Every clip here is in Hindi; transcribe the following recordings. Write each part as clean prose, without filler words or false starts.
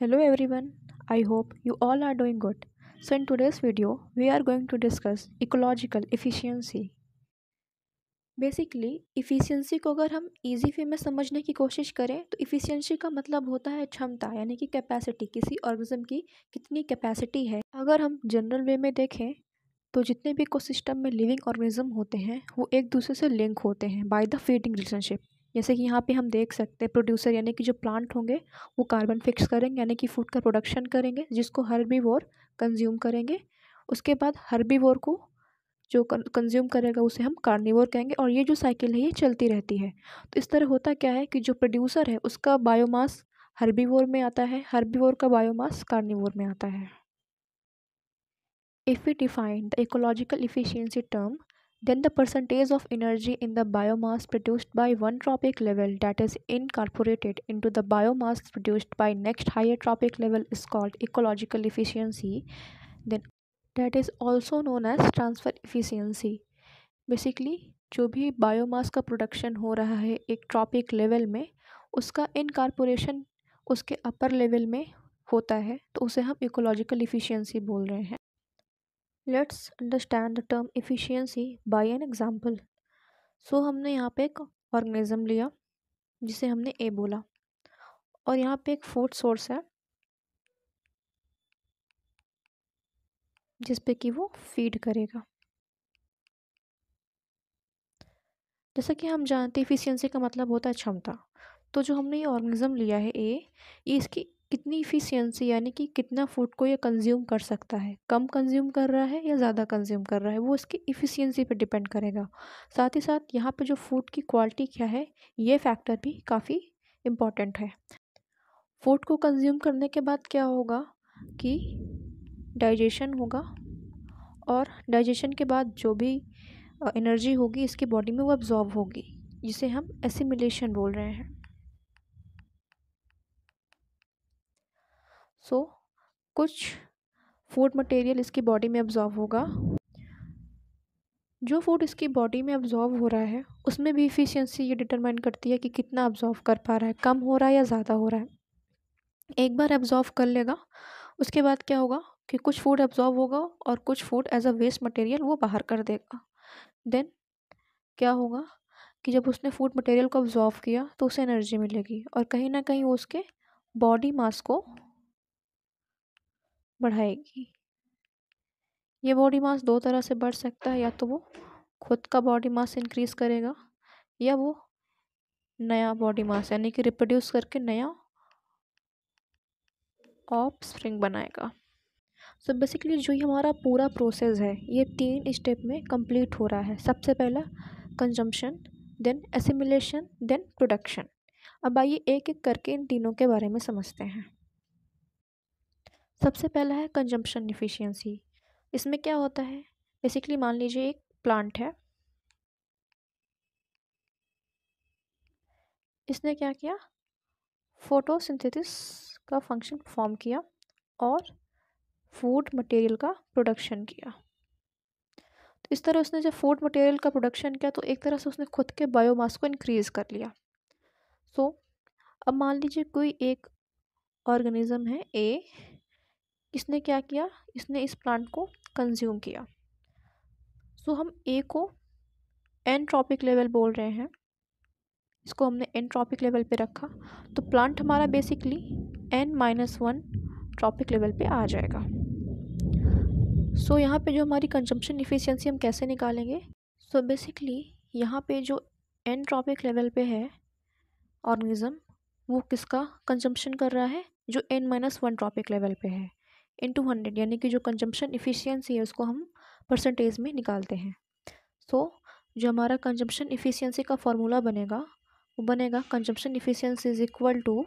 Hello everyone, I hope you all are doing good. So, in today's video, we are going to discuss ecological efficiency. Basically efficiency को अगर हम इजी वे में समझने की कोशिश करें तो इफ़िशियंसी का मतलब होता है क्षमता यानी कि कैपेसिटी, किसी ऑर्गेनिज्म की कितनी कैपेसिटी है। अगर हम जनरल वे में देखें तो जितने भी इकोसिस्टम में लिविंग ऑर्गेनिज्म होते हैं वो एक दूसरे से लिंक होते हैं बाय द फीडिंग रिलेशनशिप। जैसे कि यहाँ पे हम देख सकते हैं प्रोड्यूसर यानी कि जो प्लांट होंगे वो कार्बन फिक्स करेंगे यानी कि फूड का प्रोडक्शन करेंगे जिसको हर्बीवोर कंज्यूम करेंगे। उसके बाद हर्बीवोर को जो कंज्यूम करेगा उसे हम कार्निवोर कहेंगे और ये जो साइकिल है ये चलती रहती है। तो इस तरह होता क्या है कि जो प्रोड्यूसर है उसका बायोमास हर्बीवोर में आता है, हर्बीवोर का बायोमास कार्निवोर में आता है। If we define the ecological efficiency term, then the percentage of energy in the biomass produced by one trophic level that is incorporated into the biomass produced by next higher trophic level is called ecological efficiency. Then that is also known as transfer efficiency. Basically जो भी बायोमास का प्रोडक्शन हो रहा है एक ट्रॉपिक लेवल में उसका इनकॉर्पोरेशन उसके अपर लेवल में होता है तो उसे हम इकोलॉजिकल इफ़िशियंसी बोल रहे हैं। Let's understand the term efficiency by an example. So हमने यहाँ पे एक ऑर्गेनिज्म लिया जिसे हमने ए बोला और यहाँ पे एक फूड सोर्स है जिस पे कि वो फीड करेगा। जैसा कि हम जानते हैं इफ़िशियंसी का मतलब होता है क्षमता। तो जो हमने ये ऑर्गेनिज्म लिया है ए, ये इसकी कितनी इफ़िशियंसी यानी कि कितना फूड को ये कंज्यूम कर सकता है, कम कंज्यूम कर रहा है या ज़्यादा कंज्यूम कर रहा है, वो इसकी इफ़िशियंसी पे डिपेंड करेगा। साथ ही साथ यहाँ पे जो फूड की क्वालिटी क्या है ये फैक्टर भी काफ़ी इम्पॉर्टेंट है। फूड को कंज्यूम करने के बाद क्या होगा कि डाइजेशन होगा और डाइजेशन के बाद जो भी एनर्जी होगी इसकी बॉडी में वो अब्जॉर्ब होगी जिसे हम एसिमिलेशन बोल रहे हैं। कुछ फूड मटेरियल इसकी बॉडी में अब्जॉर्ब होगा। जो फूड इसकी बॉडी में अब्जॉर्ब हो रहा है उसमें भी इफ़िशियंसी ये डिटरमाइन करती है कि कितना अब्जॉर्ब कर पा रहा है, कम हो रहा है या ज़्यादा हो रहा है। एक बार अब्जॉर्ब कर लेगा उसके बाद क्या होगा कि कुछ फूड अब्जॉर्ब होगा और कुछ food as a waste material वो बाहर कर देगा। देन क्या होगा कि जब उसने फूड मटेरियल को अब्जॉर्व किया तो उसे एनर्जी मिलेगी और कहीं ना कहीं वो उसके बॉडी मास को बढ़ाएगी। ये बॉडी मास दो तरह से बढ़ सकता है, या तो वो खुद का बॉडी मास इंक्रीज़ करेगा या वो नया बॉडी मास यानी कि रिप्रोड्यूस करके नया ऑफस्प्रिंग बनाएगा। सो बेसिकली जो ये हमारा पूरा प्रोसेस है ये 3 स्टेप में कंप्लीट हो रहा है। सबसे पहला consumption, then assimilation, then production. अब आइए एक एक करके इन तीनों के बारे में समझते हैं। सबसे पहला है कंजम्पशन इफ़िशियंसी। इसमें क्या होता है, बेसिकली मान लीजिए एक प्लांट है, इसने क्या किया, फोटोसिंथेसिस का फंक्शन परफॉर्म किया और फूड मटेरियल का प्रोडक्शन किया। तो इस तरह उसने जब फूड मटेरियल का प्रोडक्शन किया तो एक तरह से उसने खुद के बायोमास को इंक्रीज़ कर लिया। अब मान लीजिए कोई एक ऑर्गेनिज्म है ए, इसने क्या किया, इसने इस प्लांट को कंज्यूम किया। हम ए को एनट्रॉपिक लेवल बोल रहे हैं, इसको हमने एनट्रॉपिक लेवल पे रखा तो प्लांट हमारा बेसिकली n-1 ट्रॉपिक लेवल पे आ जाएगा। यहाँ पे जो हमारी कंजम्पशन इफ़िशियंसी हम कैसे निकालेंगे, बेसिकली यहाँ पे जो एनट्रॉपिक लेवल पे है ऑर्गेनिज्म वो किसका कंजम्पशन कर रहा है, जो n-1 ट्रॉपिक लेवल पे है, इनटू 100 यानी कि जो कंजम्पशन इफ़िशियंसी है उसको हम परसेंटेज में निकालते हैं। जो हमारा कंजम्पशन इफ़िशियंसी का फॉर्मूला बनेगा वो बनेगा consumption efficiency is equal to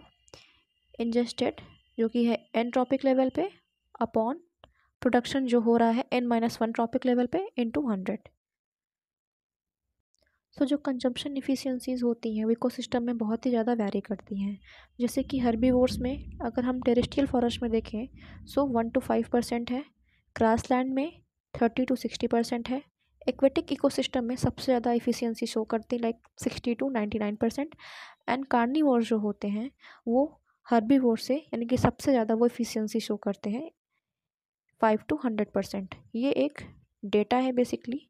ingested जो कि है एनट्रॉपिक लेवल पे अपॉन प्रोडक्शन जो हो रहा है n-1 ट्रॉपिक लेवल पे इनटू 100। जो कंजम्पशन इफ़िशियंसीज़ होती हैं वो इकोसिस्टम में बहुत ही ज़्यादा वैरी करती हैं। जैसे कि हर्बीवोर्स में अगर हम टेरेस्ट्रियल फॉरेस्ट में देखें 1 to 5% है, ग्रासलैंड में 30 to 60% है, एक्वेटिक इकोसिस्टम में सबसे ज़्यादा इफ़िशियंसी शो करती है लाइक 60 to 99%, एंड कार्निवोर जो होते हैं वो हर्बीवोर से, यानी कि सबसे ज़्यादा वो इफ़िशियंसी शो करते हैं 5 to 100%। ये एक डेटा है बेसिकली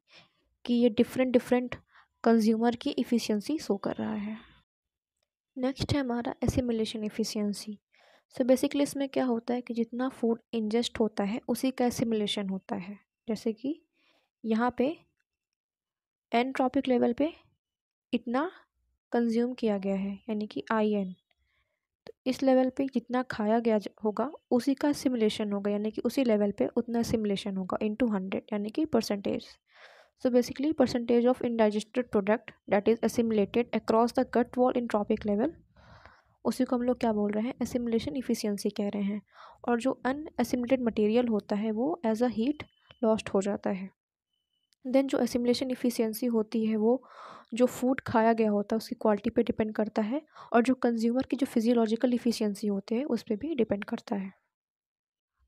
कि ये डिफरेंट कंज्यूमर की इफ़िशियंसी शो कर रहा है। नेक्स्ट है हमारा एसिमिलेशन इफ़िशियंसी। सो बेसिकली इसमें क्या होता है कि जितना फूड इंजेस्ट होता है उसी का एसिमिलेशन होता है। जैसे कि यहाँ पे एनट्रोपिक लेवल पे इतना कंज्यूम किया गया है, यानी कि IN। तो इस लेवल पे जितना खाया गया होगा उसी का सिमुलेशन होगा, यानी कि उसी लेवल पे उतना सिमुलेशन होगा इनटू 100, यानी कि percentage. So basically percentage of indigested product that is assimilated across the gut wall in tropic level, उसी को हम लोग क्या बोल रहे हैं, एसिमुलेशन इफिशियंसी कह रहे हैं। और जो अनएसिमुलेटेड मटेरियल होता है वो एज अ हीट लॉस्ट हो जाता है। देन जो एसिमुलेशन इफिशियंसी होती है वो जो फूड खाया गया होता है उसकी क्वालिटी पे डिपेंड करता है, और जो कंज्यूमर की जो फिजियोलॉजिकल इफिशियंसी होती है उस पर भी डिपेंड करता है।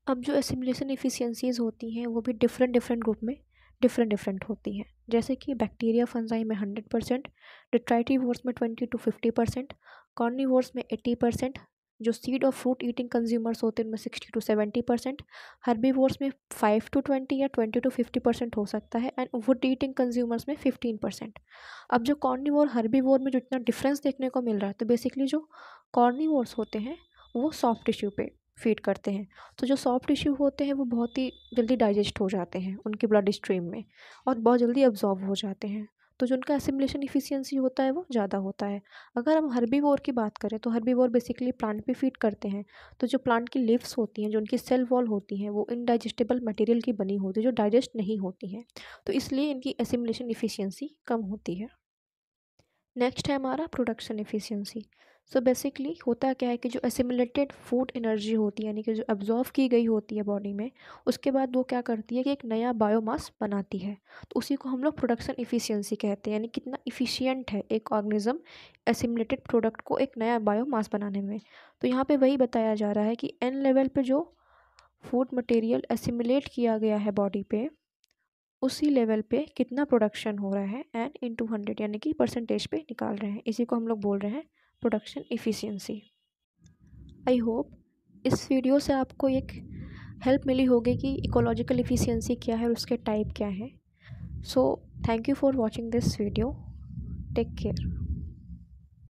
अब जो एसिमुलेशन इफिशियंसीज होती हैं वो भी डिफरेंट ग्रुप में डिफरेंट होती हैं। जैसे कि बैक्टीरिया फंजाई में 100%, डिट्राइटिवोर्स में 20 to 50%, कॉर्निवोर्स में 80%, जो सीड और फ्रूट ईटिंग कंज्यूमर्स होते हैं उनमें 60 to 70%, हर्बीवोर्स में 5 to 20 या 20 to 50% हो सकता है, एंड वुड ईटिंग कंज्यूमर्स में 15%। अब जो कॉर्निवोर हर्बीवोर में जो इतना डिफरेंस देखने को मिल रहा है, तो बेसिकली जो कॉर्निवोर्स होते हैं वो सॉफ्ट टिश्यू पे फीड करते हैं। तो जो सॉफ्ट टिश्यू होते हैं वो बहुत ही जल्दी डाइजेस्ट हो जाते हैं उनके ब्लड स्ट्रीम में, और बहुत जल्दी अब्जॉर्ब हो जाते हैं। तो जो उनका एसिमुलेशन इफिशियंसी होता है वो ज़्यादा होता है। अगर हम हर्बीवोर की बात करें तो हर्बीवोर बेसिकली प्लांट पे फीड करते हैं। तो जो प्लांट की लीव्स होती हैं, जो उनकी सेल वॉल होती हैं, वो इनडाइजेस्टेबल मटेरियल की बनी होती है जो डाइजेस्ट नहीं होती हैं। तो इसलिए इनकी एसिमुलेशन इफिशियंसी कम होती है। नेक्स्ट है हमारा प्रोडक्शन एफिशिएंसी। सो बेसिकली होता क्या है कि जो एसिमुलेटेड फूड एनर्जी होती है, यानी कि जो एब्जॉर्व की गई होती है बॉडी में, उसके बाद वो क्या करती है कि एक नया बायोमास बनाती है। तो उसी को हम लोग प्रोडक्शन एफिशिएंसी कहते हैं, यानी कितना इफ़िशियंट है एक ऑर्गेनिज्म एसिमुलेटेड प्रोडक्ट को एक नया बायोमास बनाने में। तो यहाँ पे वही बताया जा रहा है कि एन लेवल पे जो फूड मटेरियल एसिमुलेट किया गया है बॉडी पे, उसी लेवल पे कितना प्रोडक्शन हो रहा है एंड इनटू 100, यानी कि परसेंटेज पे निकाल रहे हैं। इसी को हम लोग बोल रहे हैं प्रोडक्शन इफ़िशियंसी। आई होप इस वीडियो से आपको एक हेल्प मिली होगी कि इकोलॉजिकल इफ़िशियंसी क्या है और उसके टाइप क्या हैं। So thank you for watching this video. Take care.